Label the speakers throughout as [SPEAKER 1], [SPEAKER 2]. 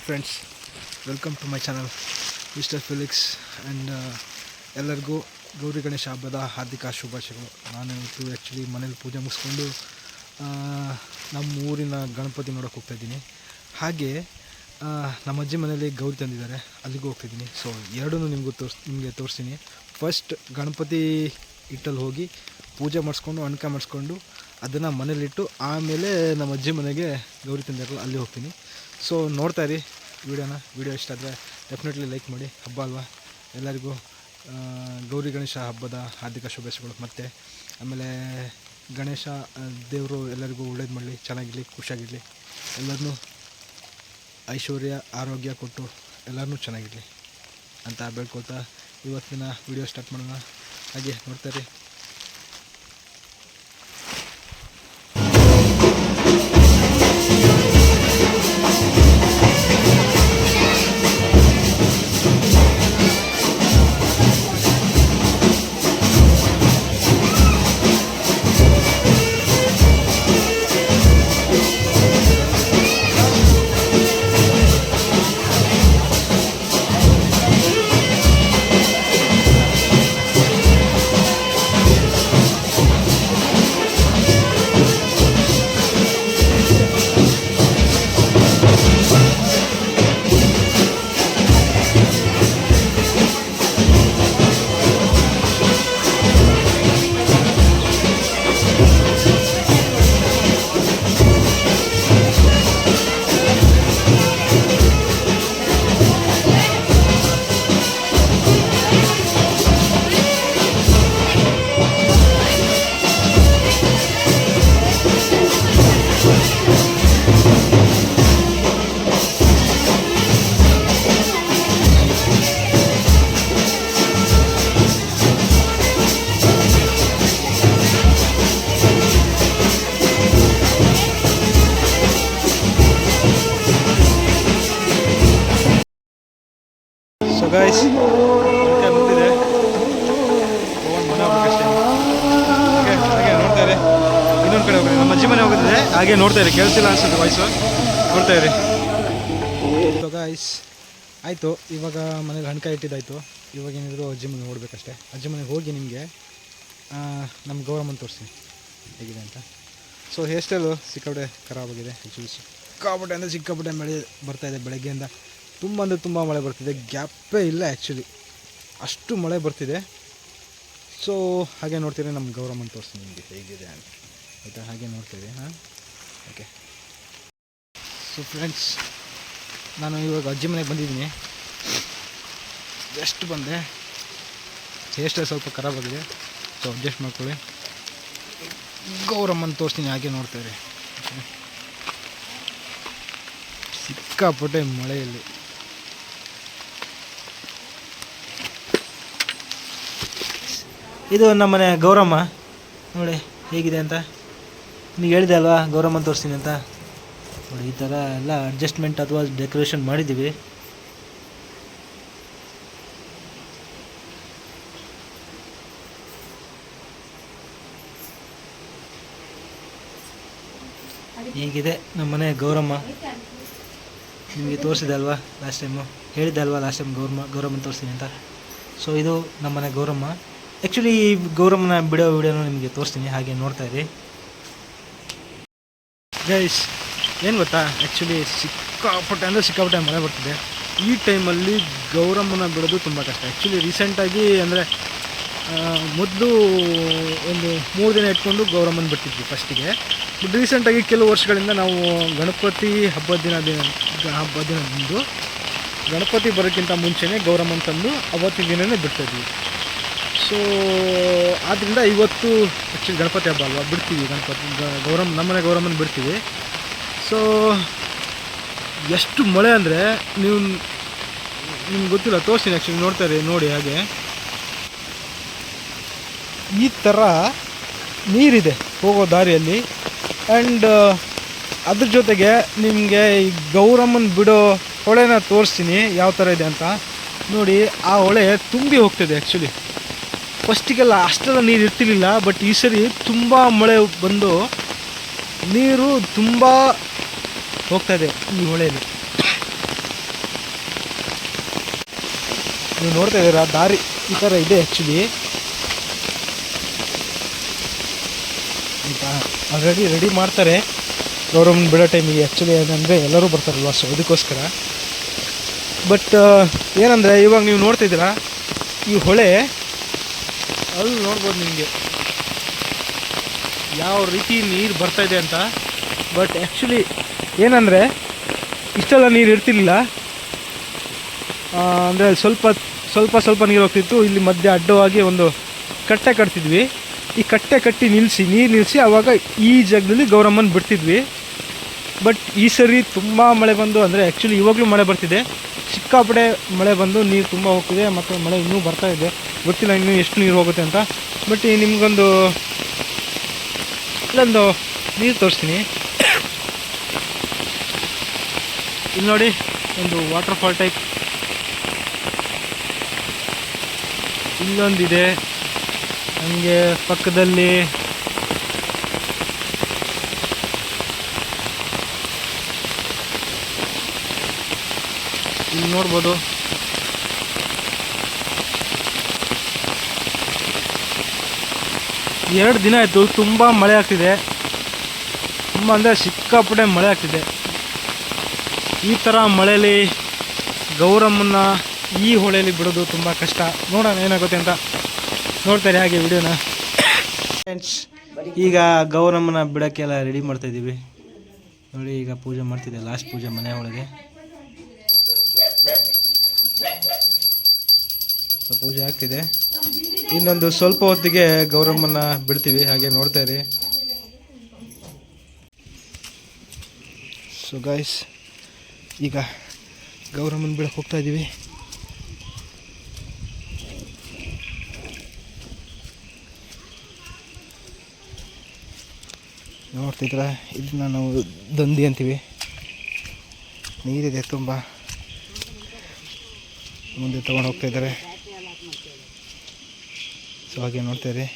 [SPEAKER 1] Friends, welcome to my channel mister Felix and ಎಲ್ಲರಿಗೂ ಗೌರಿ ಗಣೇಶ ಹಬ್ಬದ ಹಾರ್ದಿಕ ಶುಭಾಶಯಗಳು. ನಾನು ಇವತ್ತು ಆ್ಯಕ್ಚುಲಿ ಮನೇಲಿ ಪೂಜೆ ಮುಗಿಸ್ಕೊಂಡು ನಮ್ಮ ಊರಿನ ಗಣಪತಿ ನೋಡೋಕೆ ಹೋಗ್ತಾಯಿದ್ದೀನಿ. ಹಾಗೆ ನಮ್ಮ ಅಜ್ಜಿ ಮನೇಲಿ ಗೌರಿ ತಂದಿದ್ದಾರೆ, ಅಲ್ಲಿಗೂ ಹೋಗ್ತಾಯಿದ್ದೀನಿ. ಸೊ ಎರಡೂ ನಿಮಗೆ ತೋರಿಸ್ತೀನಿ. ಫಸ್ಟ್ ಗಣಪತಿ ಇಟ್ಟಲ್ಲಿ ಹೋಗಿ ಪೂಜೆ ಮಾಡಿಸ್ಕೊಂಡು ಅಣಕ ಮಾಡಿಸ್ಕೊಂಡು ಅದನ್ನು ಮನೇಲಿಟ್ಟು ಆಮೇಲೆ ನಮ್ಮ ಅಜ್ಜಿ ಮನೆಗೆ ಗೌರಿ ತಂದಿರಲ್ಲ ಅಲ್ಲಿ ಹೋಗ್ತೀನಿ. ಸೊ ನೋಡ್ತಾ ಇರಿ ವಿಡಿಯೋ ಇಷ್ಟ ಆದರೆ ಡೆಫಿನೆಟ್ಲಿ ಲೈಕ್ ಮಾಡಿ. ಹಬ್ಬ ಅಲ್ವಾ, ಎಲ್ಲರಿಗೂ ಗೌರಿ ಗಣೇಶ ಹಬ್ಬದ ಹಾರ್ದಿಕ ಶುಭಾಶಯಗಳು. ಮತ್ತು ಆಮೇಲೆ ಗಣೇಶ ದೇವರು ಎಲ್ಲರಿಗೂ ಒಳ್ಳೇದು ಮಾಡಲಿ, ಚೆನ್ನಾಗಿರಲಿ, ಖುಷಿಯಾಗಿರಲಿ, ಎಲ್ಲರನ್ನೂ ಐಶ್ವರ್ಯ ಆರೋಗ್ಯ ಕೊಟ್ಟು ಎಲ್ಲರನ್ನೂ ಚೆನ್ನಾಗಿರಲಿ ಅಂತ ಬೇಡ್ಕೊಳ್ತಾ ಇವತ್ತಿನ ವಿಡಿಯೋ ಸ್ಟಾರ್ಟ್ ಮಾಡೋಣ. ಹಾಗೆ ನೋಡ್ತಾ ಇರಿ. ಗೈಸ್ ಮುಗಿದಿದೆ, ಮನೆ ಹೋಗ್ಬೇಕಷ್ಟೇ. ಹಾಗೆ ನೋಡ್ತಾ ಇರಿ. ಇನ್ನೊಂದು ಕಡೆ ಹೋಗಿ ನಮ್ಮ ಅಜ್ಜಿ ಮನೆ ಹೋಗುತ್ತಿದೆ, ಹಾಗೆ ನೋಡ್ತಾ ಇರಿ. ಕೇಳಿಸಿಲ್ಲ ಅನ್ಸುತ್ತೆ ವಾಯ್ಸು, ನೋಡ್ತಾ ಇರಿ. ಸೊ ಗೈಸ್ ಆಯಿತು, ಇವಾಗ ಮನೇಲಿ ಹಣ್ಕಾಯಿ ಇಟ್ಟಿದ್ದಾಯಿತು. ಇವಾಗ ಏನಿದ್ರು ಅಜ್ಜಿ ಮನೆಗೆ ನೋಡಬೇಕಷ್ಟೇ. ಅಜ್ಜಿ ಮನೆಗೆ ಹೋಗಿ ನಿಮಗೆ ನಮ್ಮ ಗೌರಮ್ಮನ ತೋರಿಸ್ತೀನಿ ಹೇಗಿದೆ ಅಂತ. ಸೊ ಹೇರ್ ಸ್ಟೈಲು ಸಿಕ್ಕಾಪಟ್ಟೆ ಖರಾಬಾಗಿದೆ ಆ್ಯಕ್ಚುಲಿ. ಸಿಕ್ಕಾಪಟ್ಟೆ ಮಳೆ ಬರ್ತಾಯಿದೆ ಬೆಳಗ್ಗೆಯಿಂದ. ತುಂಬ ಅಂದರೆ ತುಂಬ ಮಳೆ ಬರ್ತಿದೆ, ಗ್ಯಾಪೇ ಇಲ್ಲ ಆ್ಯಕ್ಚುಲಿ, ಅಷ್ಟು ಮಳೆ ಬರ್ತಿದೆ. ಸೊ ಹಾಗೆ ನೋಡ್ತೀರಿ, ನಮ್ಮ ಗೌರಮ್ಮನ ತೋರಿಸ್ತೀನಿ ನಿಮಗೆ ಹೇಗಿದೆ ಅಂತ, ಆಯಿತಾ? ಹಾಗೆ ನೋಡ್ತೀವಿ. ಓಕೆ. ಸೊ ಫ್ರೆಂಡ್ಸ್, ನಾನು ಇವಾಗ ಅಜ್ಜಿ ಮನೆಗೆ ಬಂದಿದ್ದೀನಿ. ಜಸ್ಟ್ ಬಂದೆ, ಹೇರ್ ಸ್ಟೈಲ್ ಸ್ವಲ್ಪ ಖರಾಬಾಗಿದೆ, ಸೊ ಅಡ್ಜಸ್ಟ್ ಮಾಡ್ಕೊಳ್ಳಿ. ಗೌರಮ್ಮನ ತೋರಿಸ್ತೀನಿ, ಹಾಗೆ ನೋಡ್ತಾಯಿರಿ. ಸಿಕ್ಕಾಪಟ್ಟೆ ಮಳೆಯಲ್ಲಿ ಇದು ನಮ್ಮನೆ ಗೌರಮ್ಮ ನೋಡಿ ಹೇಗಿದೆ ಅಂತ. ನಿಮಗೆ ಹೇಳಿದೆ ಅಲ್ವಾ ಗೌರಮ್ಮನ ತೋರಿಸ್ತೀನಿ ಅಂತ. ನೋಡಿ ಈ ಥರ ಎಲ್ಲ ಅಡ್ಜಸ್ಟ್ಮೆಂಟ್ ಅಥವಾ ಡೆಕೋರೇಷನ್ ಮಾಡಿದ್ದೀವಿ. ಹೀಗಿದೆ ನಮ್ಮನೆ ಗೌರಮ್ಮ. ನಿಮಗೆ ತೋರಿಸಿದೆ ಅಲ್ವಾ ಲಾಸ್ಟ್ ಟೈಮು, ಹೇಳಿದೆ ಅಲ್ವಾ ಲಾಸ್ಟ್ ಟೈಮ್ ಗೌರಮ್ಮನ ತೋರಿಸ್ತೀನಿ ಅಂತ. ಸೊ ಇದು ನಮ್ಮನೆ ಗೌರಮ್ಮ. ಆ್ಯಕ್ಚುಲಿ ಈ ಗೌರಮ್ಮನ ವಿಡಿಯೋನೂ ನಿಮಗೆ ತೋರಿಸ್ತೀನಿ, ಹಾಗೆ ನೋಡ್ತಾ ಇರಿ. ಗೈಸ್ ಏನು ಗೊತ್ತಾ, ಆ್ಯಕ್ಚುಲಿ ಸಿಕ್ಕಾಪಟ್ಟೆ ಮಳೆ ಬರ್ತಿದೆ. ಈ ಟೈಮಲ್ಲಿ ಗೌರಮ್ಮನ ಬಿಡೋದು ತುಂಬ ಕಷ್ಟ. ಆ್ಯಕ್ಚುಲಿ ರೀಸೆಂಟಾಗಿ ಅಂದರೆ ಮೊದಲು ಒಂದು 3 ದಿನ ಇಟ್ಕೊಂಡು ಗೌರಮ್ಮನ ಬಿಡ್ತಿದ್ವಿ ಫಸ್ಟಿಗೆ. ಬಟ್ ರೀಸೆಂಟಾಗಿ ಕೆಲವು ವರ್ಷಗಳಿಂದ ನಾವು ಗಣಪತಿ ಹಬ್ಬದ ದಿನದಂದು ಗಣಪತಿ ಬರೋಕ್ಕಿಂತ ಮುಂಚೆನೇ ಗೌರಮ್ಮನ ತಂದು ಅವತ್ತಿನ ದಿನವೇ ಬಿಡ್ತಾಯಿದ್ವಿ. ಸೊ ಆದ್ದರಿಂದ ಇವತ್ತು ಆ್ಯಕ್ಚುಲಿ ಗಣಪತಿ ಹಬ್ಬ ಅಲ್ವಾ, ಬಿಡ್ತೀವಿ ನಮ್ಮನೆ ಗೌರಮ್ಮನ ಬಿಡ್ತೀವಿ. ಸೊ ಎಷ್ಟು ಮಳೆ ಅಂದರೆ ನಿಮ್ಗೆ ಗೊತ್ತಿಲ್ಲ, ತೋರಿಸ್ತೀನಿ ಆ್ಯಕ್ಚುಲಿ, ನೋಡ್ತಾರೆ ನೋಡಿ. ಹಾಗೆ ಈ ಥರ ನೀರಿದೆ ಹೋಗೋ ದಾರಿಯಲ್ಲಿ. ಆ್ಯಂಡ್ ಅದ್ರ ಜೊತೆಗೆ ನಿಮಗೆ ಈ ಗೌರಮ್ಮನ ಬಿಡೋ ಹೊಳೆನ ತೋರಿಸ್ತೀನಿ ಯಾವ ಥರ ಇದೆ ಅಂತ. ನೋಡಿ ಆ ಹೊಳೆ ತುಂಬಿ ಹೋಗ್ತಿದೆ ಆ್ಯಕ್ಚುಲಿ. ಫಸ್ಟಿಗೆಲ್ಲ ಅಷ್ಟೆಲ್ಲ ನೀರು ಇರ್ತಿರ್ಲಿಲ್ಲ, ಬಟ್ ಈ ಸರಿ ತುಂಬ ಮಳೆ ಬಂದು ನೀರು ತುಂಬ ಹೋಗ್ತಾಯಿದೆ ಈ ಹೊಳೆಯಲ್ಲಿ. ನೀವು ನೋಡ್ತಾ ಇದ್ದೀರಾ ದಾರಿ ಈ ಥರ ಇದೆ ಆ್ಯಕ್ಚುಲಿ. ಆಲ್ರೆಡಿ ರೆಡಿ ಮಾಡ್ತಾರೆ ಗೌರಮ್ಮನ ಬಿಡೋ ಟೈಮಿಗೆ. ಆ್ಯಕ್ಚುಲಿ ಏನಂದರೆ ಎಲ್ಲರೂ ಬರ್ತಾರಲ್ವ, ಸೊ ಅದಕ್ಕೋಸ್ಕರ. ಬಟ್ ಏನಂದರೆ ಇವಾಗ ನೀವು ನೋಡ್ತಿದ್ದೀರಾ ಈ ಹೊಳೆ, ಅಲ್ಲಿ ನೋಡ್ಬೋದು ನಿಮಗೆ ಯಾವ ರೀತಿ ನೀರು ಬರ್ತಾಯಿದೆ ಅಂತ. ಬಟ್ ಆ್ಯಕ್ಚುಲಿ ಏನಂದರೆ ಇಷ್ಟೆಲ್ಲ ನೀರು ಇರ್ತಿರ್ಲಿಲ್ಲ, ಅಂದರೆ ಸ್ವಲ್ಪ ನೀರು ಹೋಗ್ತಿತ್ತು. ಇಲ್ಲಿ ಮಧ್ಯೆ ಅಡ್ಡವಾಗಿ ಒಂದು ಕಟ್ಟೆ ಕಟ್ತಿದ್ವಿ. ಈ ಕಟ್ಟೆ ಕಟ್ಟಿ ನೀರು ನಿಲ್ಲಿಸಿ ಆವಾಗ ಈ ಜಾಗದಲ್ಲಿ ಗೌರಮ್ಮನ ಬಿಡ್ತಿದ್ವಿ. ಬಟ್ ಈ ಸರಿ ತುಂಬ ಮಳೆ ಬಂದು, ಅಂದರೆ ಆ್ಯಕ್ಚುಲಿ ಇವಾಗಲೂ ಮಳೆ ಬರ್ತಿದೆ, ಸಿಕ್ಕಾಪಟ್ಟೆ ಮಳೆ ಬಂದು ನೀರು ತುಂಬ ಹೋಗ್ತಿದೆ. ಮತ್ತು ಮಳೆ ಇನ್ನೂ ಬರ್ತಾ ಇದೆ, ಗೊತ್ತಿಲ್ಲ ಇನ್ನೂ ಎಷ್ಟು ನೀರು ಹೋಗುತ್ತೆ ಅಂತ. ಬಟ್ ನಿಮಗೊಂದು ಇಲ್ಲೊಂದು ನೀರು ತೋರಿಸ್ತೀನಿ. ಇಲ್ಲಿ ನೋಡಿ, ಒಂದು ವಾಟರ್ ಫಾಲ್ ಟೈಪ್ ಇಲ್ಲೊಂದಿದೆ. ಹಂಗೆ ಪಕ್ಕದಲ್ಲಿ ಇಲ್ಲಿ ನೋಡ್ಬೋದು. ಎರಡು ದಿನ ಆಯಿತು, ತುಂಬ ಮಳೆ ಆಗ್ತಿದೆ. ತುಂಬ ಅಂದರೆ ಸಿಕ್ಕಾಪಟ್ಟೆ ಮಳೆ ಆಗ್ತಿದೆ. ಈ ಥರ ಮಳೆಯಲ್ಲಿ ಗೌರಮ್ಮನ ಈ ಹೊಳೆಯಲ್ಲಿ ಬಿಡೋದು ತುಂಬ ಕಷ್ಟ. ನೋಡೋಣ ಏನಾಗುತ್ತೆ ಅಂತ. ನೋಡ್ತಾರೆ ಹಾಗೆ ವಿಡಿಯೋನ. ಫ್ರೆಂಡ್ಸ್, ಈಗ ಗೌರಮ್ಮನ ಬಿಡೋಕ್ಕೆಲ್ಲ ರೆಡಿ ಮಾಡ್ತಾಯಿದ್ದೀವಿ ನೋಡಿ. ಈಗ ಪೂಜೆ ಮಾಡ್ತಿದ್ದೆ, ಲಾಸ್ಟ್ ಪೂಜೆ ಮನೆ ಒಳಗೆ. ಪೂಜೆ ಆಗ್ತಿದೆ. ಇನ್ನೊಂದು ಸ್ವಲ್ಪ ಹೊತ್ತಿಗೆ ಗೌರಮ್ಮನ ಬಿಡ್ತೀವಿ, ಹಾಗೆ ನೋಡ್ತಾ ಇರಿ. ಸೊ ಗೈಸ್, ಈಗ ಗೌರಮ್ಮನ ಬಿಡಕ್ಕೆ ಹೋಗ್ತಾ ಇದ್ದೀವಿ. ನೋಡ್ತಿದ್ರ, ಇದನ್ನ ನಾವು ದಂದಿ ಅಂತೀವಿ. ನೀರಿದೆ ತುಂಬ, ಮುಂದೆ ತೊಗೊಂಡು ಹೋಗ್ತಾ ಇದ್ದಾರೆ. ಸೊ ಹಾಗೆ ನೋಡ್ತಾ ಇರಿ.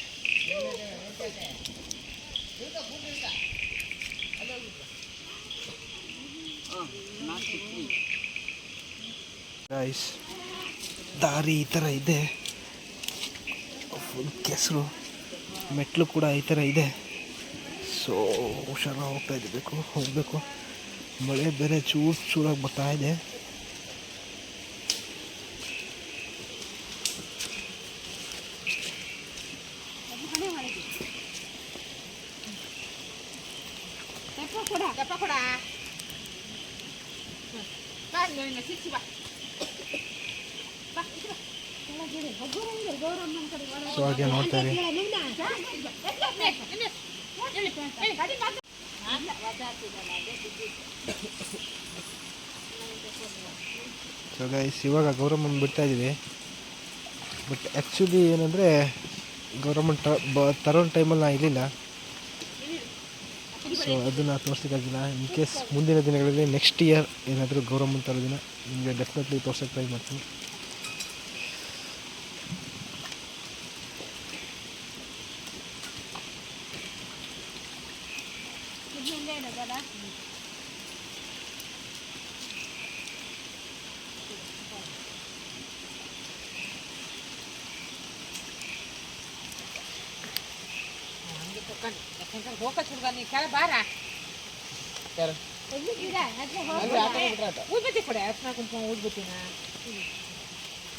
[SPEAKER 1] ಗೈಸ್, ದಾರಿ ಈ ಥರ ಇದೆ, ಫುಲ್ ಕೆಸರು, ಮೆಟ್ಲು ಕೂಡ ಈ ಥರ ಇದೆ. ಸೊ ಹುಷಾರಾಗಿ ಹೋಗಬೇಕು. ಮಳೆ ಬೇರೆ ಚೂರಾಗಿ ಬರ್ತಾ ಇದೆ. ಸೊ ಹಾಗೆ ನೋಡ್ತಾರೆ. ಸೊ ಗೈಸ್, ಇವಾಗ ಗೌರಮ್ಮನ ಬಿಡ್ತಾ ಇದ್ದೀವಿ. ಬಟ್ ಆ್ಯಕ್ಚುಲಿ ಏನಂದರೆ ಗೌರಮ್ಮನ ತರೋ ಟೈಮಲ್ಲಿ ನಾನು ಇರಲಿಲ್ಲ, ಸೊ ಅದನ್ನು ತೋರಿಸೋಕ್ಕಾಗಿಲ್ಲ. ಇನ್ ಕೇಸ್ ಮುಂದಿನ ದಿನಗಳಲ್ಲಿ ನೆಕ್ಸ್ಟ್ ಇಯರ್ ಏನಾದರೂ ಗೌರಮ್ಮನ ತರೋ ದಿನ ನಿಮಗೆ ಡೆಫಿನೆಟ್ಲಿ ತೋರ್ಸೋಕ್ಕೆ ಟ್ರೈ ಮಾಡ್ತೀನಿ.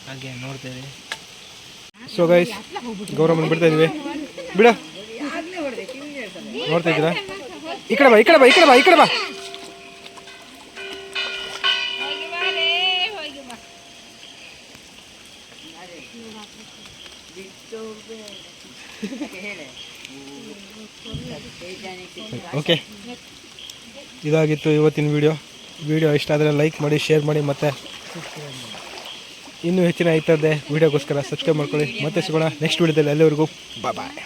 [SPEAKER 1] ಹಾಗೆ ನೋಡ್ತೇವೆ. ಸೊ ಗೈಸ್, ಗೌರಮ್ಮನ ಬಿಡ್ತಾ ಇದೀವಿ. ಬಿಡ, ನೋಡ್ತಾ ಇದ್ದೀರಾ? ಈ ಕಡೆ ಬಾ. ಓಕೆ, ಇದಾಗಿತ್ತು ಇವತ್ತಿನ ವಿಡಿಯೋ ಇಷ್ಟ ಆದರೆ ಲೈಕ್ ಮಾಡಿ, ಶೇರ್ ಮಾಡಿ, ಮತ್ತು ಇನ್ನೂ ಹೆಚ್ಚಿನ ಈ ಥರದ್ದೇ ವಿಡಿಯೋಗೋಸ್ಕರ ಸಬ್ಸ್ಕ್ರೈಬ್ ಮಾಡ್ಕೊಳ್ಳಿ. ಮತ್ತೆ ಸಿಗೋಣ ನೆಕ್ಸ್ಟ್ ವಿಡಿಯೋದಲ್ಲಿ. ಅಲ್ಲಿವರೆಗೂ ಬಾಯ್.